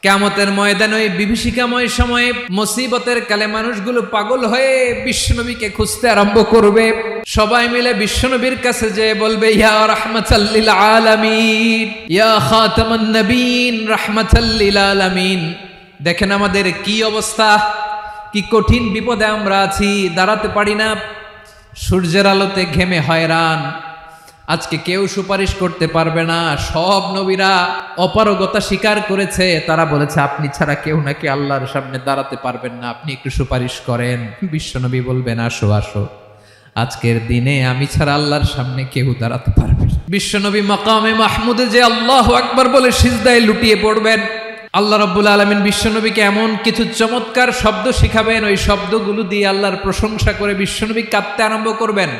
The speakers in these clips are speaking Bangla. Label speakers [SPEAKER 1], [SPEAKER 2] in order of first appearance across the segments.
[SPEAKER 1] কিয়ামতের ময়দানে ওই বিভীষিকাময় সময়ে মুসিবতের কালে মানুষগুলো পাগল হয়ে বিশ্বনবীকে খুঁজতে আরম্ভ করবে। সবাই মিলে বিশ্বনবীর কাছে যেয়ে বলবে, ইয়া রাহমাতাল লিল আলামিন, ইয়া খাতামান নবীন, রাহমাতাল লিল আলামিন। দেখেন আমাদের কি অবস্থা, কি কঠিন বিপদে আমরা আছি, দাঁড়াতে পারি না, সূর্যের আলোতে ঘেমে হয়রান। আজকে কেউ সুপারিশ করতে পারবে না। সব নবীরা অপারগতা স্বীকার করেছে, তারা বলেছে আপনি ছাড়া কেউ নাকি আল্লাহর সামনে দাঁড়াতে পারবেন না, আপনি একটু সুপারিশ করেন। বিশ্বনবী বলবেন, আসো আসো, আজকের দিনে আমি ছাড়া আল্লাহর সামনে কেউ দাঁড়াতে পারবে না। বিশ্বনবী মাকামে মাহমুদে যে আল্লাহু আকবার বলে সিজদায় লুটিয়ে পড়বেন। আল্লাহ রাব্বুল আলামিন বিশ্বনবীকে এমন কিছু চমৎকার শব্দ শিখাবেন, ওই শব্দগুলো দিয়ে আল্লাহর প্রশংসা করে বিশ্বনবী কাঁদতে আরম্ভ করবেন।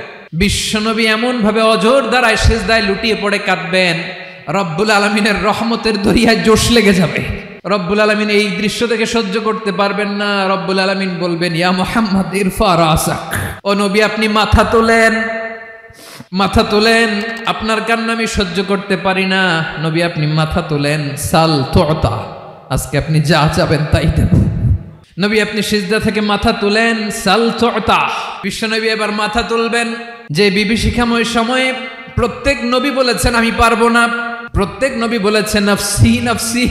[SPEAKER 1] বিশ্বনবী এমন ভাবে অজর দ্বারায় সিজদায় লুটিয়ে পড়ে কাঁদবেন, রব্বুল আলামিনের রহমতের দরিয়ায় জোশ লেগে যাবে। রব্বুল আলামিন এই দৃশ্য দেখে সহ্য করতে পারবেন না। রব্বুল আলামিন বলবেন, ইয়া মুহাম্মদ ইরফা রাসাক, ও নবী আপনি মাথা তোলেন, মাথা তোলেন, আপনার কান্না আমি সহ্য করতে পারি না। নবী আপনি মাথা তোলেন, সাল তুতা, আজকে আপনি যা চাবেন তাই দেব। নবী আপনি সিজদা থেকে মাথা তুলেন, সাল তুতা। বিশ্বনবী এবার মাথা তুলবেন। যে বিভীষিকাময় সময়ে প্রত্যেক নবী বলেছেন আমি পারবো না, প্রত্যেক নবী বলেছেন নফসি নফসি,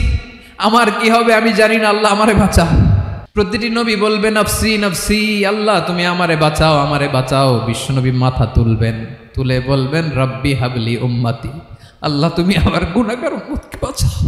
[SPEAKER 1] আমার কি হবে আমি জানি না, আল্লাহ আমারে বাঁচাও। প্রতিটি নবী বলবেন নফসি নফসি, আল্লাহ তুমি আমারে বাঁচাও, আমারে বাঁচাও। বিশ্বনবী মাথা তুলবেন, তুলে বলবেন রব্বি হাবলি উম্মতি, আল্লাহ তুমি আমার গুনাহগার উম্মতকে বাঁচাও।